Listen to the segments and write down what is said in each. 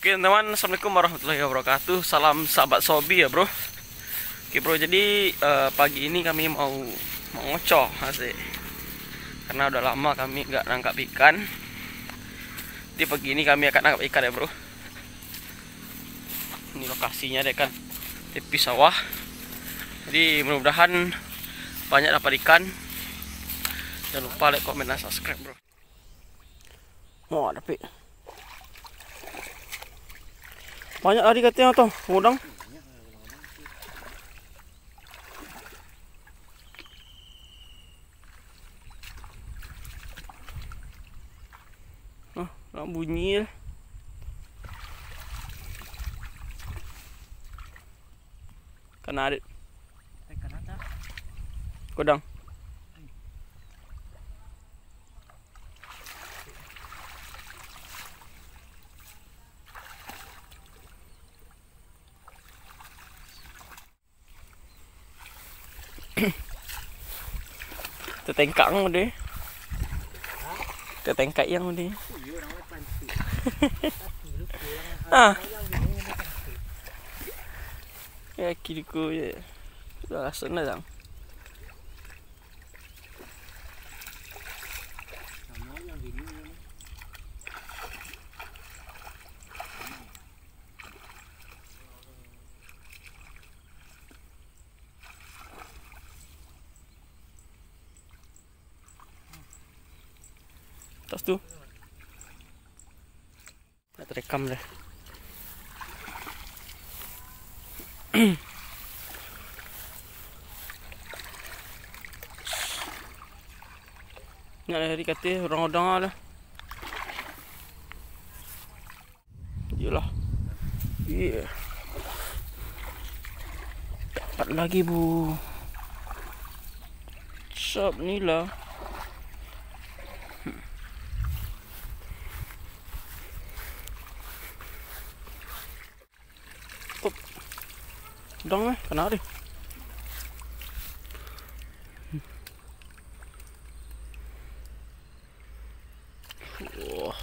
Oke teman-teman, assalamualaikum warahmatullahi wabarakatuh. Salam sahabat Sobi ya bro. Oke bro, jadi pagi ini kami mau ngocoh asik. Karena udah lama kami nggak nangkap ikan. Jadi pagi ini kami akan nangkap ikan ya bro. Ini lokasinya deh kan, tepi sawah. Jadi mudah-mudahan banyak dapat ikan. Jangan lupa like, komen, dan subscribe bro. Mau ada pi. Banyak hari katanya tuh, udang. Oh, nak bunyi. Kan ada. Kodang. Tetengkang deh. Tetengkak yang deh. Ah. Ya kiriku ya. Sudah sana dong. Tas tuh. Nggak terekam deh. Nggak dari katanya orang-orang lah. Iyalah. Iya. Dapat lagi bu. Sop ni lah. Udang kena deh. Wah.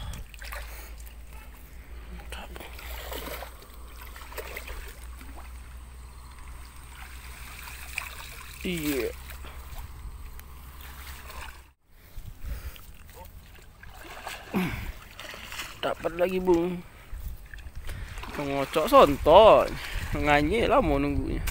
Iya. Dapat lagi bung. Ngocok sonton. Nganye lah mau nunggunya.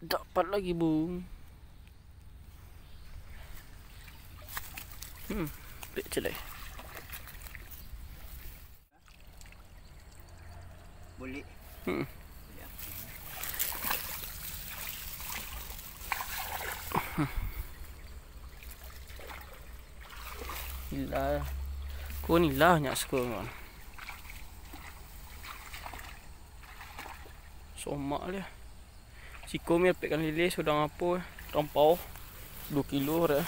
Dapat lagi bung. Pek celai. Boleh. Gila. Kau ni lah nyak suka kan. Somak dia. Siko mi apikkan lele sudah apa rompau 2 kilo dah.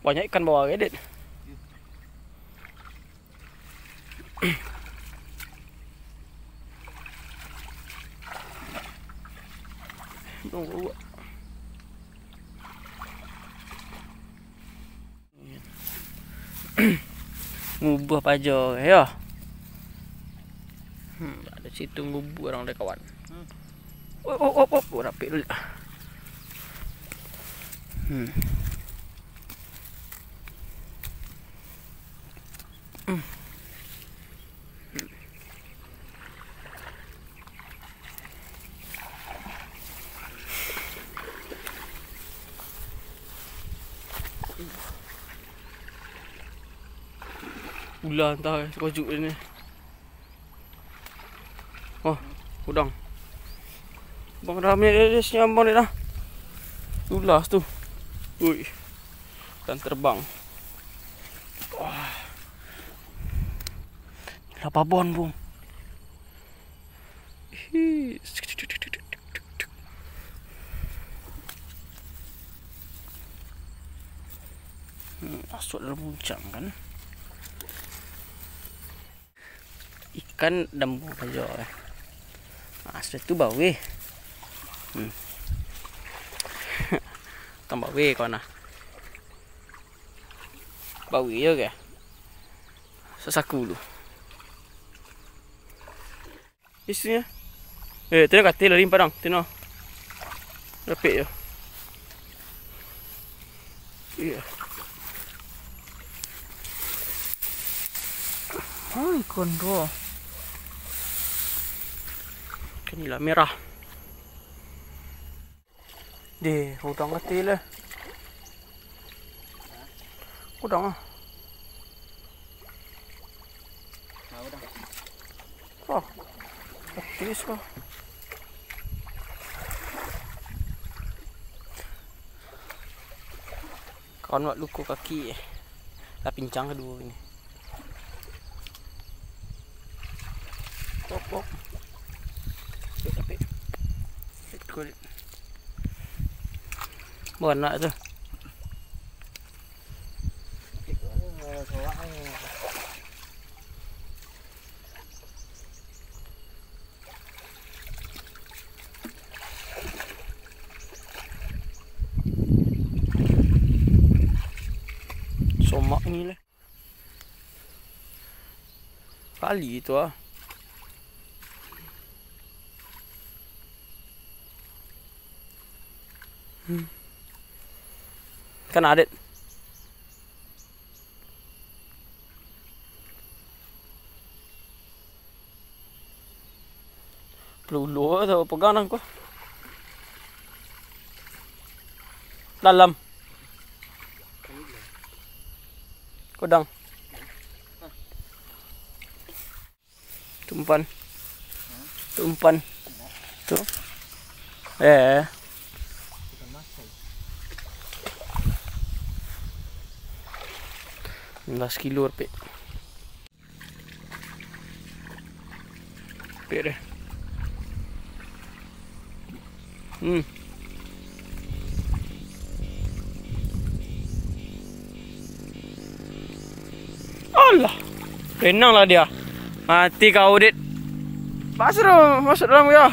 Banyak ikan bawah gedet. Tunggu. Ngubah pajo ya. Ada situ ngubah orang deh kawan. Rapi dulu. Ular entah sekojuk ini. Oh, udang. Bang ramai dia senyam bang dia dah. Ulas tu. Ui. Dan terbang. Wah. Lapabon bung. Masuk dalam puncak kan. Ikan dembung aja sudah tu bawe. Tambah bawe kau nah. Bawe ya ke? Sesaku lu. Isinya. Tino katil lim padang, tino. Rapik je. Iya. Oh, ikan tu. Ikan nila merah. Deh, udang katil lah. Udang ah. Oh, aktif kah? Kawan buat luku kaki dah pincang kedua ini. Pop. Tapi. Kulit. Warna tu. Somak ni lah. Kali tu ah. Kan adet. Peluluh tu pegang aku. Dalam. Kodang. Tumpan. Tu. 15 kilo repik. Repik dia. Allah. Renang lah dia. Mati kau dit. Masuk dalam dia.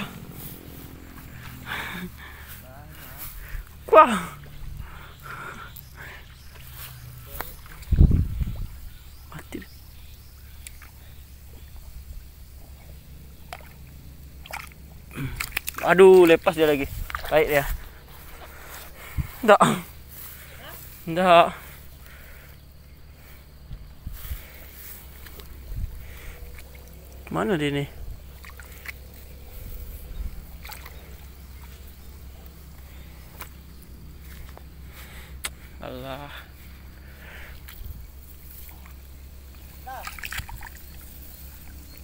Wah. Mati dia. Aduh, lepas dia lagi. Baik dia. Enggak. Mana dia ni? Allah.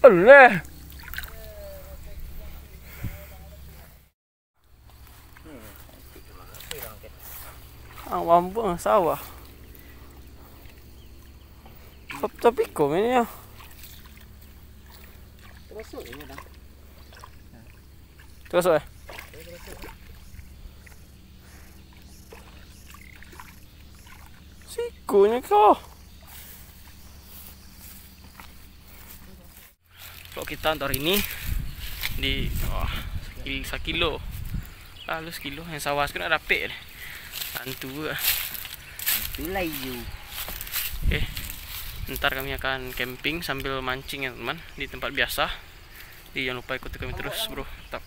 Allah. Wambung sawah. Tapi kok ini ya. Terus sikunya kau. Kalau kita antar ini di 1 kilo. Lalu 1 kilo yang sawah sekarang rapik deh. Hantu lah. Hantu layu. Oke. Ntar kami akan camping sambil mancing ya teman di tempat biasa. Jadi jangan lupa ikuti kami terus bro. Tetap.